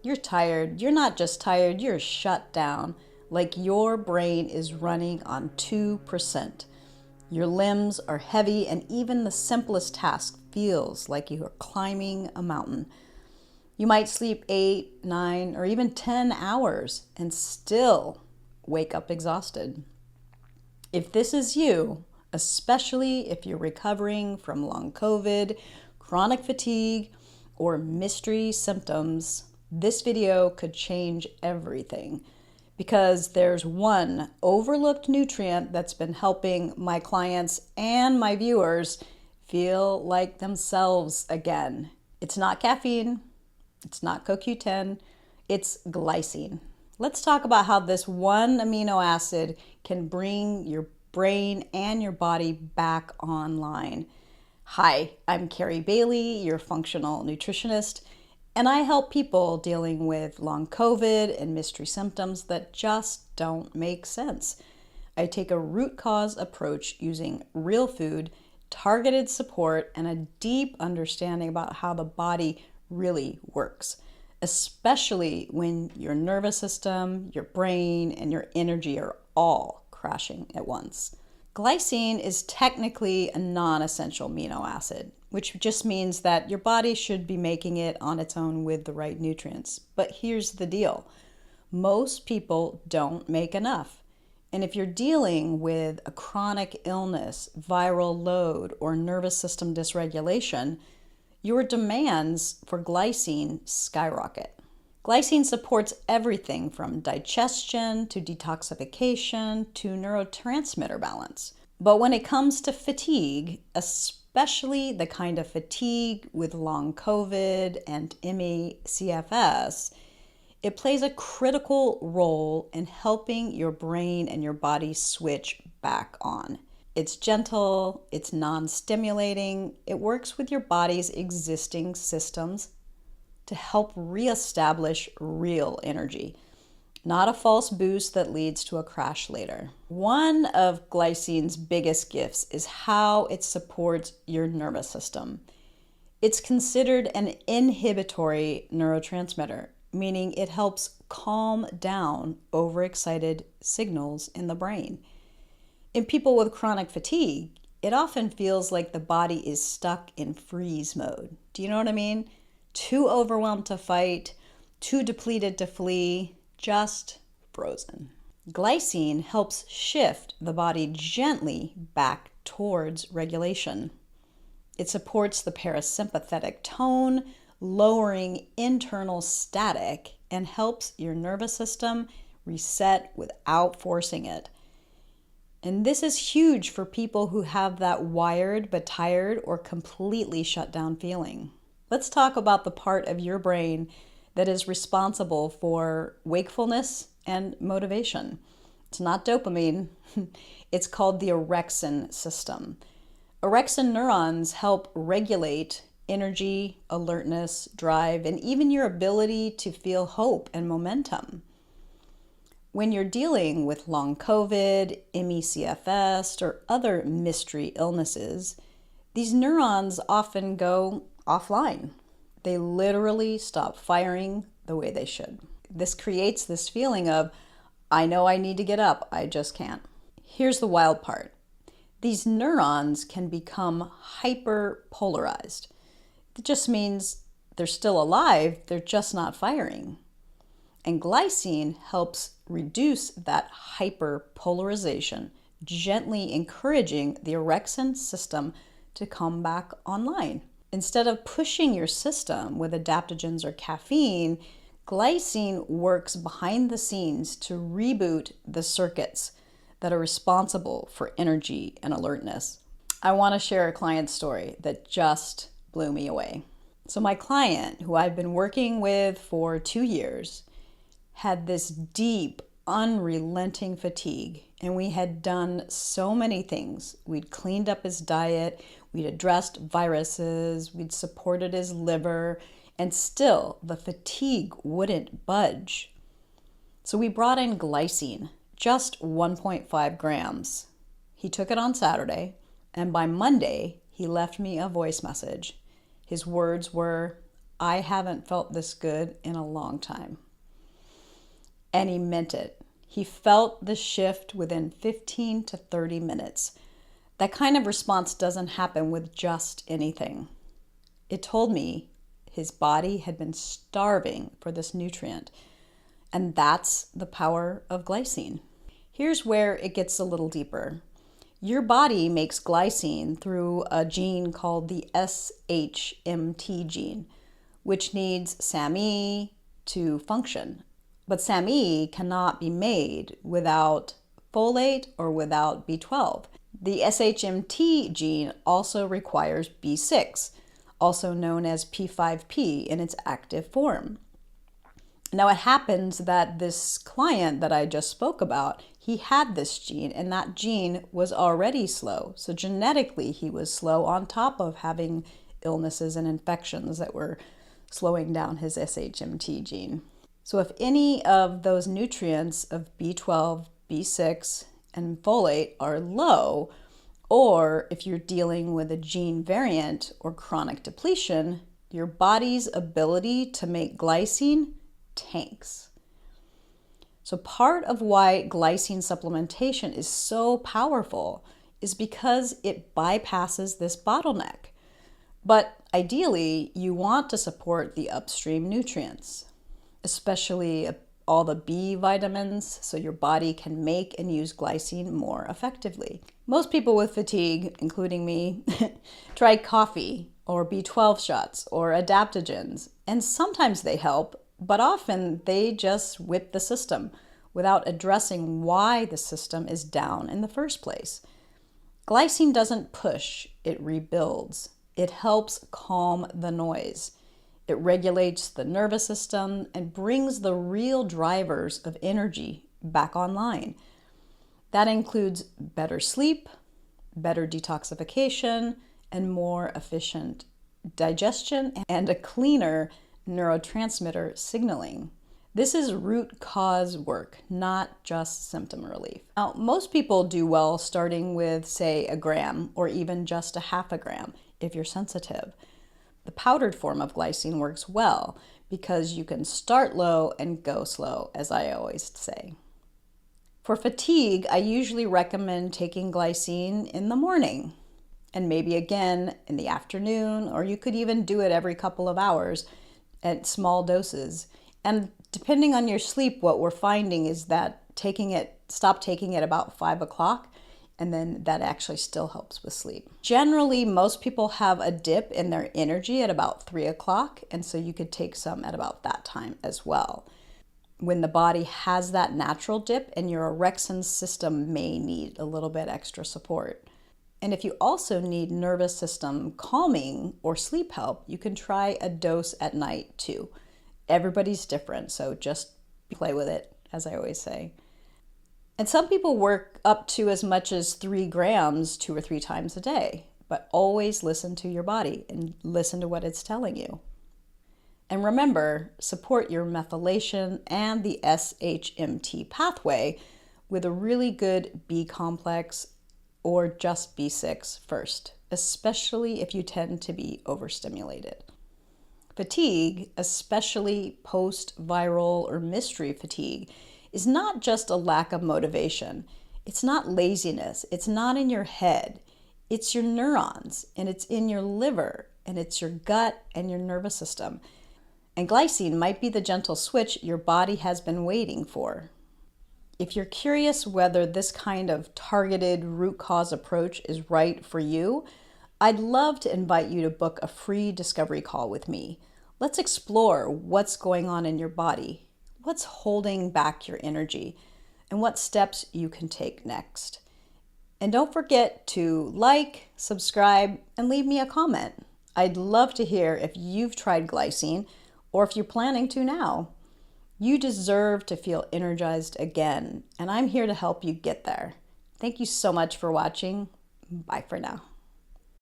You're tired. You're not just tired, you're shut down. Like your brain is running on 2%. Your limbs are heavy, and even the simplest task feels like you are climbing a mountain. You might sleep 8, 9, or even 10 hours and still wake up exhausted. If this is you, especially if you're recovering from long COVID, chronic fatigue, or mystery symptoms, this video could change everything because there's one overlooked nutrient that's been helping my clients and my viewers feel like themselves again. It's not caffeine, it's not CoQ10, it's glycine. Let's talk about how this one amino acid can bring your brain and your body back online. Hi, I'm Carrie Bailey, your functional nutritionist, and I help people dealing with long COVID and mystery symptoms that just don't make sense. I take a root cause approach using real food, targeted support, and a deep understanding about how the body really works, especially when your nervous system, your brain, and your energy are all crashing at once. Glycine is technically a non-essential amino acid, which just means that your body should be making it on its own with the right nutrients. But here's the deal. Most people don't make enough. And if you're dealing with a chronic illness, viral load, or nervous system dysregulation, your demands for glycine skyrocket. Glycine supports everything from digestion to detoxification to neurotransmitter balance. But when it comes to fatigue, especially the kind of fatigue with long COVID and ME/CFS, it plays a critical role in helping your brain and your body switch back on. It's gentle, it's non-stimulating, it works with your body's existing systems to help reestablish real energy, not a false boost that leads to a crash later. One of glycine's biggest gifts is how it supports your nervous system. It's considered an inhibitory neurotransmitter, meaning it helps calm down overexcited signals in the brain. In people with chronic fatigue, it often feels like the body is stuck in freeze mode. Do you know what I mean? Too overwhelmed to fight, too depleted to flee, just frozen. Glycine helps shift the body gently back towards regulation. It supports the parasympathetic tone, lowering internal static, and helps your nervous system reset without forcing it. And this is huge for people who have that wired but tired or completely shut down feeling. Let's talk about the part of your brain that is responsible for wakefulness and motivation. It's not dopamine. It's called the orexin system. Orexin neurons help regulate energy, alertness, drive, and even your ability to feel hope and momentum. When you're dealing with long COVID, ME/CFS, or other mystery illnesses, these neurons often go offline. They literally stop firing the way they should. This creates this feeling of, I know I need to get up, I just can't. Here's the wild part. These neurons can become hyperpolarized. It just means they're still alive, they're just not firing. And glycine helps reduce that hyperpolarization, gently encouraging the orexin system to come back online. Instead of pushing your system with adaptogens or caffeine, glycine works behind the scenes to reboot the circuits that are responsible for energy and alertness. I want to share a client story that just blew me away. So my client, who I've been working with for 2 years, had this deep, unrelenting fatigue, and we had done so many things. We'd cleaned up his diet, we'd addressed viruses, we'd supported his liver, and still the fatigue wouldn't budge. So we brought in glycine, just 1.5 grams. He took it on Saturday, and by Monday, he left me a voice message. His words were, I haven't felt this good in a long time." And he meant it. He felt the shift within 15 to 30 minutes. That kind of response doesn't happen with just anything. It told me his body had been starving for this nutrient. And that's the power of glycine. Here's where it gets a little deeper. Your body makes glycine through a gene called the SHMT gene, which needs SAMe to function. But SAMe cannot be made without folate or without B12. The SHMT gene also requires B6, also known as P5P in its active form. Now it happens that this client that I just spoke about, he had this gene, and that gene was already slow. So genetically he was slow on top of having illnesses and infections that were slowing down his SHMT gene. So if any of those nutrients of B12, B6, and folate are low, or if you're dealing with a gene variant or chronic depletion, your body's ability to make glycine tanks. So part of why glycine supplementation is so powerful is because it bypasses this bottleneck. But ideally, you want to support the upstream nutrients, especially all the B vitamins, so your body can make and use glycine more effectively. Most people with fatigue, including me, try coffee or B12 shots or adaptogens, and sometimes they help, but often they just whip the system without addressing why the system is down in the first place. Glycine doesn't push, it rebuilds. It helps calm the noise. It regulates the nervous system and brings the real drivers of energy back online. That includes better sleep, better detoxification, and more efficient digestion, and a cleaner neurotransmitter signaling. This is root cause work, not just symptom relief. Now, most people do well starting with, say, a gram or even just a half a gram if you're sensitive. The powdered form of glycine works well because you can start low and go slow, as I always say. For fatigue, I usually recommend taking glycine in the morning and maybe again in the afternoon, or you could even do it every couple of hours at small doses. And depending on your sleep, what we're finding is that stop taking it about 5 o'clock, and then that actually still helps with sleep. Generally, most people have a dip in their energy at about 3 o'clock, and so you could take some at about that time as well. When the body has that natural dip, and your orexin system may need a little bit extra support. And if you also need nervous system calming or sleep help, you can try a dose at night too. Everybody's different, so just play with it, as I always say. And some people work up to as much as 3 grams 2 or 3 times a day, but always listen to your body and listen to what it's telling you. And remember, support your methylation and the SHMT pathway with a really good B complex or just B6 first, especially if you tend to be overstimulated. Fatigue, especially post-viral or mystery fatigue, is not just a lack of motivation. It's not laziness. It's not in your head. It's your neurons, and it's in your liver, and it's your gut and your nervous system. And glycine might be the gentle switch your body has been waiting for. If you're curious whether this kind of targeted root cause approach is right for you, I'd love to invite you to book a free discovery call with me. Let's explore what's going on in your body, what's holding back your energy, and what steps you can take next. And don't forget to like, subscribe, and leave me a comment. I'd love to hear if you've tried glycine or if you're planning to now. You deserve to feel energized again, and I'm here to help you get there. Thank you so much for watching. Bye for now.